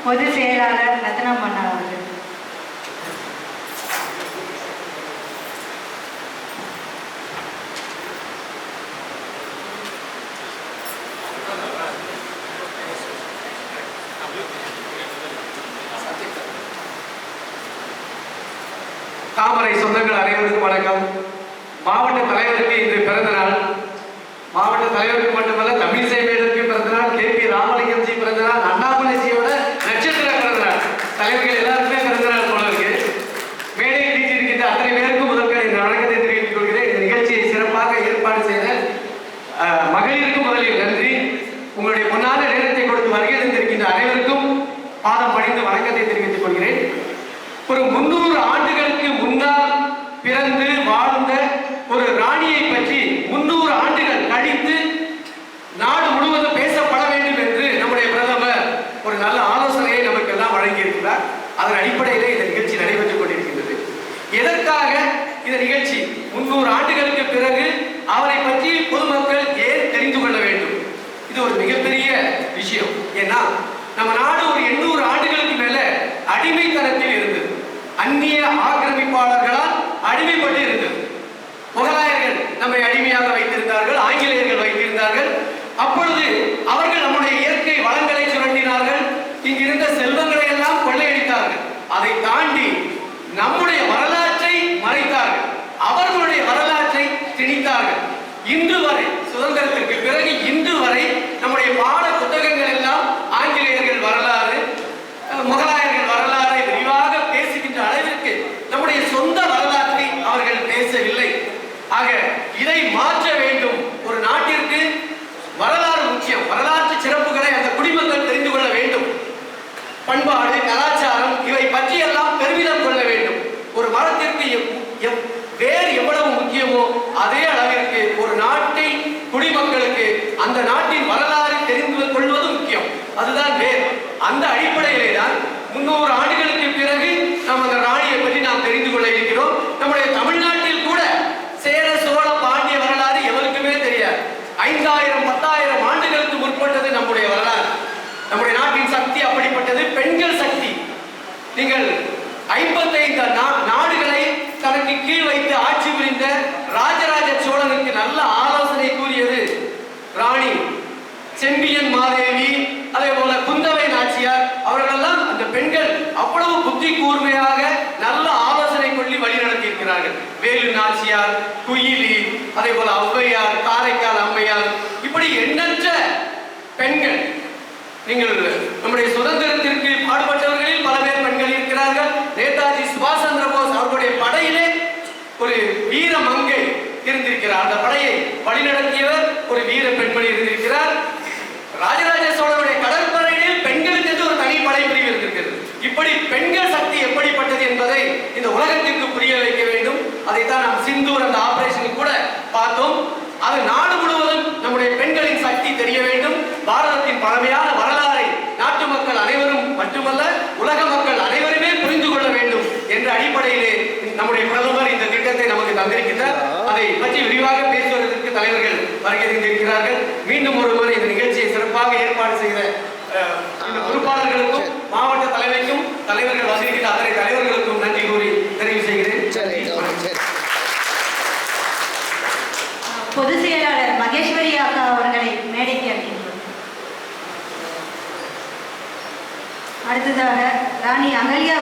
பொதுச் செயலாளர் ரத்னம் அண்ணா அவர்கள். தாமரை சொந்தங்கள் அனைவருக்கும் வணக்கம். மாவட்ட தலைவருக்கு இன்று பிறந்த நாள். மாவட்ட தலைவருக்கு மட்டுமல்ல, தமிழிசை மேடருக்கு பிறந்த நாள், KP ராமலிங்கம் ஜி பிறந்த நாள், அண்ணாமலை ஜியோட நட்சத்திர பிறந்த நாள். தலைவர்கள் எல்லாருக்குமே பிறந்த நாள் போல இருக்கு. மேடையில் வீட்டிருக்கின்ற அத்தனை பேருக்கும் முதல்கள் இந்த வணக்கத்தை தெரிவித்துக் கொள்கிறேன். இந்த நிகழ்ச்சியை சிறப்பாக ஏற்பாடு செய்த மகளிருக்கும் முதலில் நன்றி. உங்களுடைய பொன்னான நேரத்தை கொடுத்து வருகை தந்திருக்கின்ற அனைவருக்கும் பாதம் பணிந்து வணக்கத்தை தெரிவித்துக் கொள்கிறேன். ஒரு 300 ஆண்டுகளுக்கு முன்னால் பிறந்து வாழ்ந்த ஒரு ராணியை பற்றி 300 ஆண்டுகள் கழித்து நாடு முழுவதும் பேசப்பட வேண்டும் என்று நம்முடைய பிரதமர் ஒரு நல்ல ஆலோசனையை நமக்கு எல்லாம் வழங்கியிருக்கிறார். அதன் அடிப்படையிலே இந்த நிகழ்ச்சி நடைபெற்றுக் கொண்டிருக்கின்றது. எதற்காக இந்த நிகழ்ச்சி? 300 ஆண்டுகளுக்கு பிறகு அவரை பற்றி பொதுமக்கள் ஏன் தெரிந்து கொள்ள வேண்டும்? இது ஒரு மிகப்பெரிய விஷயம். ஏன்னா நம்ம நாடு ஒரு 800 ஆண்டுகளுக்கு மேல அடிமைத்தனத்தில் இருந்தது. அந்நிய ஆக்கிரமிப்பாளர்களால் அடிமைப்பட்டு இருந்தது. முகலாயர்கள் நம்மை அடிமையாக வைத்திருந்தார்கள், ஆங்கிலேயர்கள் வைத்திருந்தார்கள். அப்பொழுது அவர்கள் நம்முடைய இயற்கை வளங்களை சுரண்டினார்கள், இங்கிருந்த செல்வங்களை எல்லாம் கொள்ளையடித்தார்கள். அதை தாண்டி நம்முடைய வரலாற்றை மறைத்தார்கள், அவர்களுடைய வரலாற்றை திணித்தார்கள். இன்று வரை, சுதந்திரத்திற்கு பிறகு இன்று வரை நம்முடைய பாட புத்தகங்கள் எல்லாம் ஆங்கிலேயர்கள் வரலாறு, முகலாயர்கள் வரலாறை விரிவாக பேசுகின்ற அளவிற்கு நம்முடைய சொந்த வரலாற்றை அவர்கள் பேசவில்லை. ஆக இதை மாற்ற வேண்டும். ஒரு நாட்டிற்கு வரலாறு முக்கியம். வரலாற்று சிறப்புகளை அந்த குடிமக்கள் தெரிந்து கொள்ள வேண்டும். பண்பாடு, கலாச்சாரம் இவை பற்றியெல்லாம் பெருமிதம் கொள்ள வேண்டும். ஒரு மரத்திற்கு வேர் எவ்வளவு முக்கியமோ அதே அளவிற்கு ஒரு நாட்டை குடிமக்களுக்கு அந்த நாட்டின் வரலாறு தெரிந்து கொள்வது முக்கியம். அதுதான் வேர். அந்த அடிப்படையிலே தான் 300 ஆண்டுகளுக்கு பிறகு நாம் அந்த ராணியை பற்றி நாம் தெரிந்து கொள்ள இருக்கிறோம். நம்முடைய தமிழ்நாட்டில் கூட சேர சோழ பாண்டிய வரலாறு எவருக்குமே தெரியாது. 5000 10,000 ஆண்டுகளுக்கு முற்பட்டது நம்முடைய வரலாறு. நம்முடைய நாட்டின் சக்தி அப்படிப்பட்டது. பெண்கள் சக்தி. நீங்கள் 55 நாடுகளை தனக்கு கீழ் வைத்து ஆட்சி புரிந்த ராஜராஜ சோழனுக்கு நல்ல ஆலோசனை கூறியது ராணி செம்பியன் மாதேவி, அதே போல குந்தவை நாச்சியார். அவர்களெல்லாம் அந்த பெண்கள் அவ்வளவு புத்தி கூர்மையாக நல்ல ஆலோசனை கொள்ளி வழி நடத்தி இருக்கிறார்கள். வேலு நாச்சியார், குயிலி, அதே போல ஔவையார், காரைக்கால் அம்மையார், இப்படி எண்ணற்ற பெண்கள். நீங்கள் நம்முடைய சுதந்திரத்திற்கு பாடுபட்டவர்களில் பல பேர் பெண்கள் இருக்கிறார்கள். நேதாஜி சுபாஷ் சந்திர போஸ் அவர்களுடைய படையிலே ஒரு வீர மங்கை இருந்திருக்கிறார். அந்த படையை வழிநடத்தியவர் ஒரு வீர பெண்மணி இருந்திருக்கிறார். ராஜராஜ சோழனுடைய கடற்படையில் பெண்களுக்கு என்று ஒரு தனி படை பிரிவு இருந்திருக்கிறது. இப்படி பெண்கள் சக்தி எப்படிப்பட்டது என்பதை இந்த உலகத்திற்கு புரிய வைக்க வேண்டும். அதைத்தான் நாம் சிந்தூர் அந்த ஆபரேஷனில் கூட பார்த்தோம். அது நாடு முழுவதும் நம்முடைய பெண்களின் சக்தி தெரிய வேண்டும். பாரதத்தின் பழமையான வரலாறை நாட்டு மக்கள் அனைவரும் மட்டுமல்ல, உலக மக்கள் அனைவருமே புரிந்து கொள்ள வேண்டும் என்ற அடிப்படையிலே நம்முடைய பிரதமர் இந்த திட்டத்தை நமக்கு தந்திருக்கிறார். அதை பற்றி விரிவாக பேசுவதற்கு தலைவர்கள் வருகை தந்திருக்கிறார்கள். மீண்டும் ஒரு முறை இந்த நிகழ்ச்சியை சிறப்பாக ஏற்பாடு செய்த இந்த பொறுப்பாளர்களுக்கும் மாவட்ட தலைமைக்கும் தலைவர்கள் வந்திருக்கிற அத்தனை தலைவர்களுக்கும் நன்றி கூறி தெரிவு செய்கிறேன். பொதுச் செயலாளர் மகேஸ்வரி அக்கா அவர்களை மேடைக்கு அழைக்கின்றோம். அடுத்ததாக ராணி அகல்யா